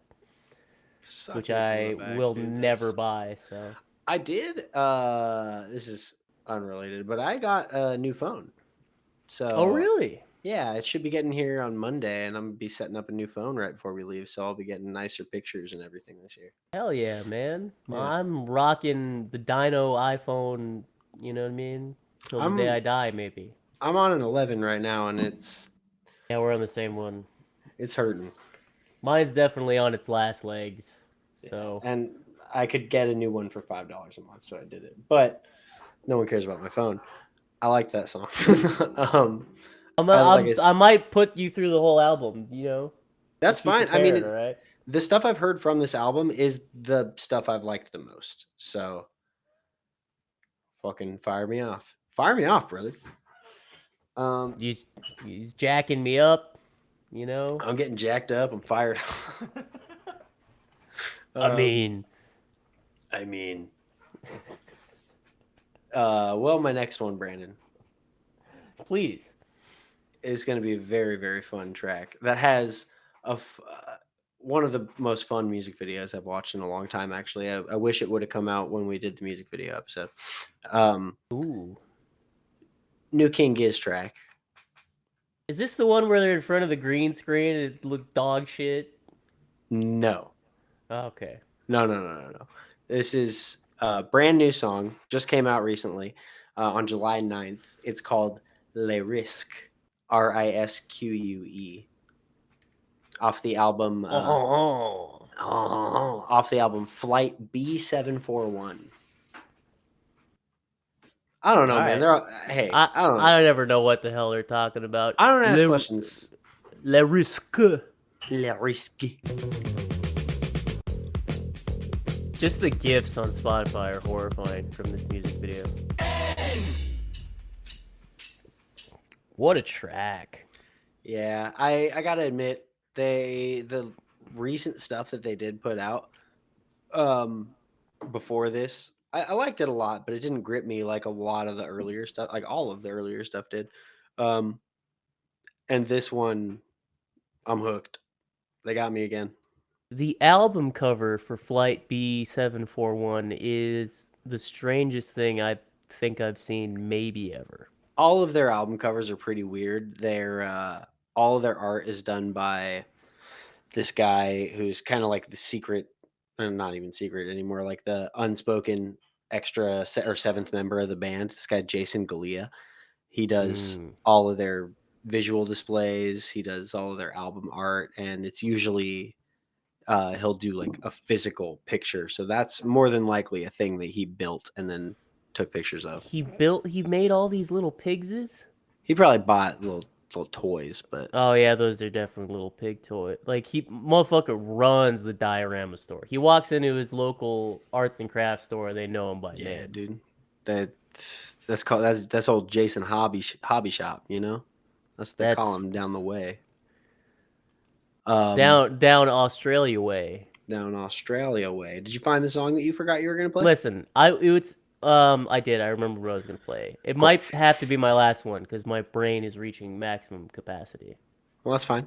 Suck it from I the back, will dude. never buy. So I did. This is unrelated, but I got a new phone. So. oh really? Yeah, it should be getting here on Monday, and I'm gonna be setting up a new phone right before we leave. So I'll be getting nicer pictures and everything this year. Hell yeah, man. Yeah. I'm rocking the Dino iPhone, you know what I mean? Till the day I die, maybe. I'm on an 11 right now, and Yeah, we're on the same one. it's hurting. Mine's definitely on its last legs. So And I could get a new one for $5 a month, so I did it. But no one cares about my phone. I like that song. I might put you through the whole album, you know? That's Just be fine. I prepared, mean, all right? the stuff I've heard from this album is the stuff I've liked the most. So fucking fire me off. Fire me off, brother. He's jacking me up, you know? I'm getting jacked up. I'm fired. I mean, well, my next one, Brandon, please. is going to be a very, very fun track that has one of the most fun music videos I've watched in a long time. Actually, I wish it would have come out when we did the music video episode. Ooh. New King Giz track. Is this the one where they're in front of the green screen and it looks dog shit? No, Oh, okay. no. This is a brand new song. Just came out recently on July 9th. It's called Le Risque. Risque. Off the album. Off the album Flight B741. I don't know, All man. right. Hey, I don't know. I never know what the hell they're talking about. I don't ask questions. Le Risque. Le Risque. Just the gifs on Spotify are horrifying from this music video. What a track. Yeah, I gotta admit, the recent stuff that they did put out before this, I liked it a lot, but it didn't grip me like a lot of the earlier stuff, like all of the earlier stuff did. And this one, I'm hooked. They got me again. The album cover for Flight B741 is the strangest thing I think I've seen maybe ever. All of their album covers are pretty weird. All of their art is done by this guy who's kind of like the secret, not even secret anymore, like the unspoken extra or seventh member of the band. This guy Jason Galea. He does all of their visual displays. He does all of their album art, and it's usually he'll do like a physical picture. So that's more than likely a thing that he built and then took pictures of. He made all these little pigses? He probably bought little little toys, but Oh yeah, those are definitely little pig toy. Like he motherfucker runs the diorama store. He walks into his local arts and crafts store. They know him by yeah, name. dude, that that's old Jason hobby shop. You know, that's what they call That's him down the way. Um, down Australia way. down Australia way. Did you find the song that you forgot you were gonna play? Listen, I did. I remember what I was gonna play. It Cool. might have to be my last one because my brain is reaching maximum capacity. Well, that's fine.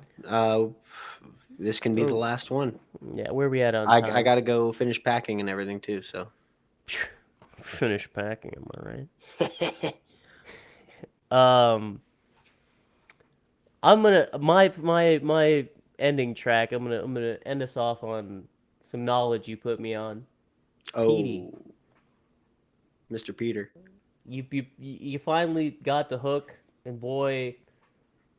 This can be the Oh, last one. yeah, where are we at on I time? got to go finish packing and everything too. So Finish packing, am I right? I'm gonna my ending track. I'm gonna end us off on some knowledge you put me on. Petey, oh, Mr. Peter. you finally got the hook, and boy,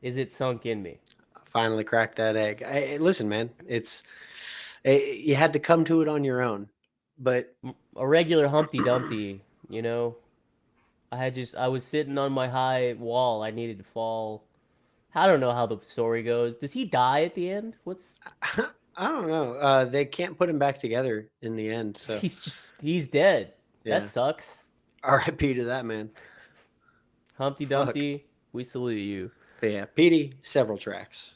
is it sunk in me. Finally cracked that egg. Listen, man, you had to come to it on your own, but A regular Humpty Dumpty, you know. I was sitting on my high wall. I needed to fall. I don't know how the story goes. Does he die at the end? What's I don't know. They can't put him back together in the end. So he's dead. That yeah, sucks. R.I.P. to that man. Humpty Fuck. Dumpty, we salute you. But yeah, Petey, several tracks.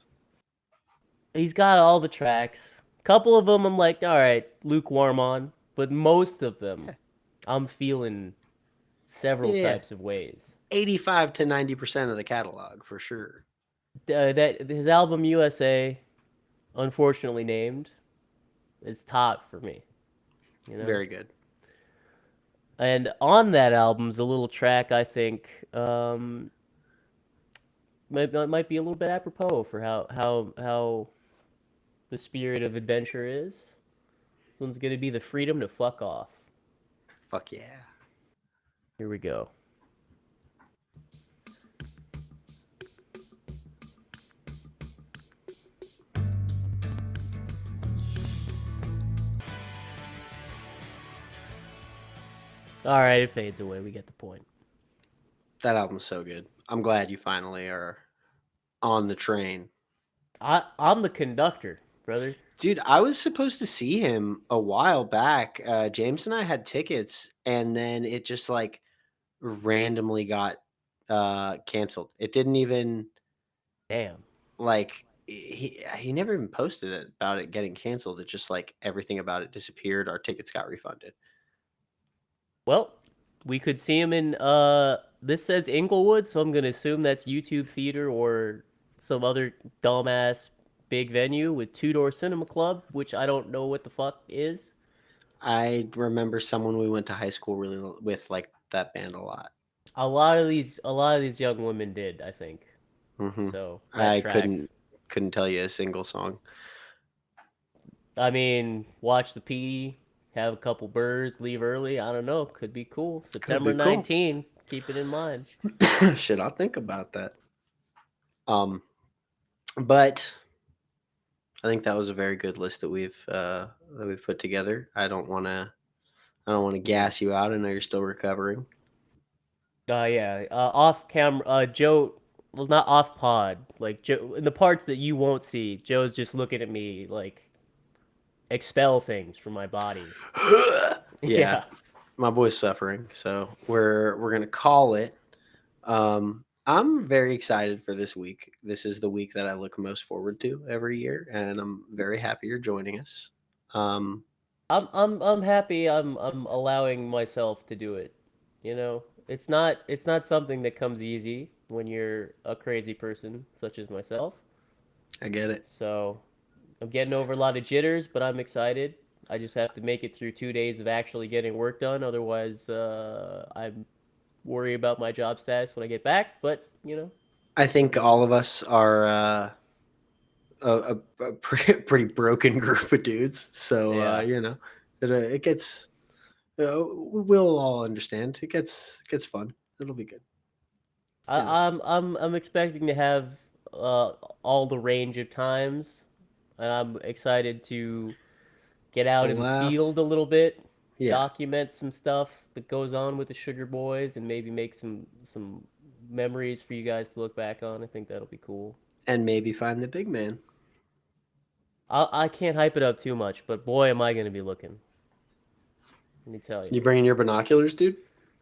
He's got all the tracks. Couple of them I'm like, all right, lukewarm on, but most of them Yeah, I'm feeling several yeah, types of ways. 85 to 90% of the catalog for sure. That his album USA, unfortunately named, is top for me. You know, Very good. and on that album's a little track I think might be a little bit apropos for how the spirit of adventure is. This one's gonna be the freedom to fuck off. Fuck yeah. Here we go. All right, it fades away. We get the point. That album's so good. I'm glad you finally are on the train. I'm the conductor, brother. Dude, I was supposed to see him a while back. James and I had tickets, and then it just like randomly got canceled. It didn't even Damn. like he never even posted it about it getting canceled. It just like everything about it disappeared. Our tickets got refunded. Well, we could see him in this says Inglewood, so I'm gonna assume that's YouTube Theater or some other dumbass big venue with Two Door Cinema Club, which I don't know what the fuck is. I remember someone we went to high school with like that band a lot. A lot of these young women did, I think. Hmm. So that I tracks. couldn't tell you a single song. I mean, watch the P, have a couple burrs, leave early. I don't know. Could be cool. Could September be cool. 19. Keep it in mind. Shit, I'll think about that. Um, but I think that was a very good list that we've put together. I don't want to gas you out. I know you're still recovering. Yeah. Off camera. Joe. Well, not off pod. Like Joe, in the parts that you won't see, Joe's just looking at me like expel things from my body. Yeah, Yeah. my boy's suffering, so we're gonna call it. I'm very excited for this week. This is the week that I look most forward to every year, and I'm very happy you're joining us. Um, I'm happy. I'm allowing myself to do it. You know, it's not something that comes easy when you're a crazy person such as myself. I get it. So I'm getting over a lot of jitters, but I'm excited. I just have to make it through 2 days of actually getting work done. Otherwise, I worry about my job status when I get back. But I think all of us are a pretty broken group of dudes, so yeah, it gets. We'll all understand. It gets fun. It'll be good. You know, I'm expecting to have uh, all the range of times, and I'm excited to get a out in the laugh. field a little bit, Yeah, document some stuff that goes on with the Sugar Boys, and maybe make some memories for you guys to look back on. I think that'll be cool. And maybe find the big man. I can't hype it up too much, but boy, am I gonna be looking. Let me tell you, You bringing your binoculars, dude?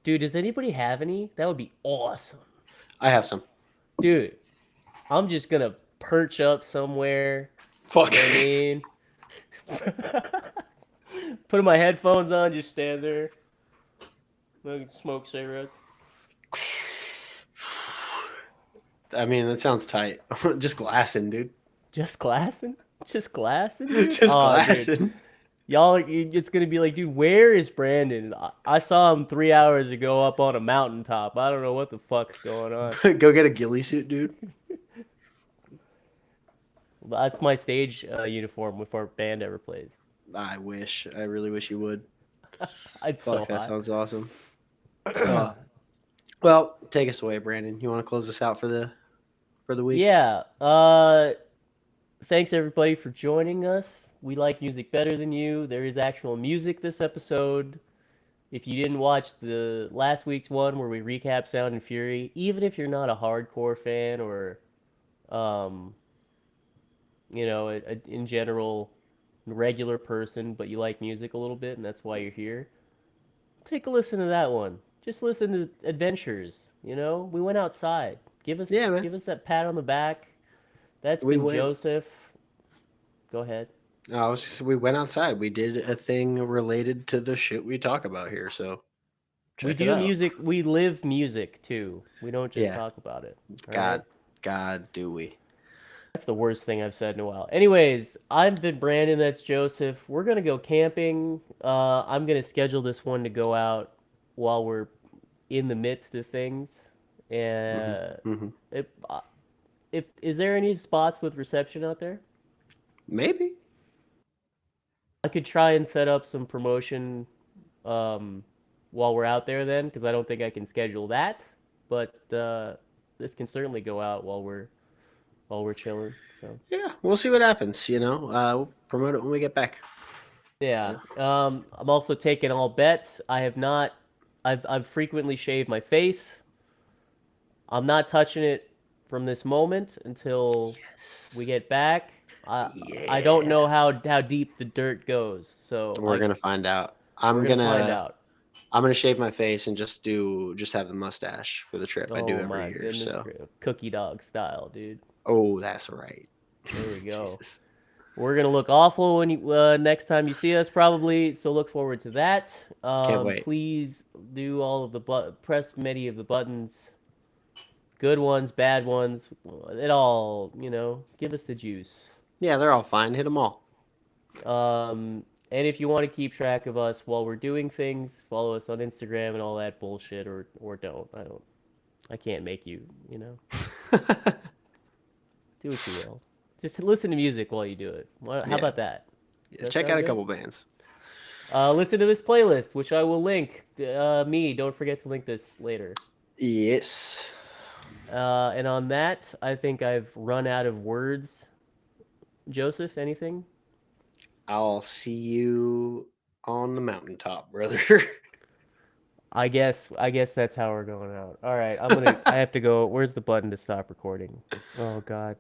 dude. Does anybody have any? That would be awesome, I have some. dude. I'm just gonna perch up somewhere. Fuck. You know what I mean? Putting my headphones on, just stand there, smoke cigarettes. I mean, that sounds tight. Just glassing, dude. Just glassing? Just glassing? Dude? Just Oh, glassing. dude. Y'all, it's gonna be like, dude, where is Brandon? I saw him 3 hours ago up on a mountaintop. I don't know what the fuck's going on. Go get a ghillie suit, dude. That's my stage uniform if our band ever plays. I wish. I really wish you would. It's Fuck, so that hot. sounds awesome. Well, take us away, Brandon. You want to close us out for the week? Yeah. Thanks everybody for joining us. We like music better than you. There is actual music this episode. If you didn't watch the last week's one where we recap Sound and Fury, even if you're not a hardcore fan or, um, in general, regular person, but you like music a little bit and that's why you're here, take a listen to that one. Just listen to Adventures. We went outside. Give us that pat on the back. That's We been went. Joseph. Go ahead. We went outside. We did a thing related to the shit we talk about here. So We check it do out. music. We live music too. We don't just talk about it. All God, do we? That's the worst thing I've said in a while. Anyways, I've been Brandon. That's Joseph. We're gonna go camping. I'm gonna schedule this one to go out while we're in the midst of things. And if is there any spots with reception out there? Maybe. I could try and set up some promotion while we're out there then, because I don't think I can schedule that. But this can certainly go out while we're chilling. So Yeah, we'll see what happens. We'll promote it when we get back. yeah. I'm also taking all bets. I have not. I've frequently shaved my face. I'm not touching it from this moment until we get back. I don't know how deep the dirt goes, so we're gonna find out. We're gonna find out. I'm gonna shave my face and just have the mustache for the trip. I do Oh every my year. goodness, So cookie dog style, dude. oh, that's right. There we go. Jesus. We're gonna look awful when next time you see us, probably. So look forward to that. Can't wait. Please do all of the press many of the buttons. Good ones, bad ones, it all. Give us the juice. Yeah, they're all fine. Hit them all. And if you want to keep track of us while we're doing things, follow us on Instagram and all that bullshit, or don't. I can't make you. Do what you will. Just listen to music while you do it. How about that? Yeah, check out a couple bands. Listen to this playlist, which I will link. Don't forget to link this later. Yes. And on that, I think I've run out of words. Joseph, anything? I'll see you on the mountaintop, brother. I guess that's how we're going out. All right, I have to go. Where's the button to stop recording? Oh God.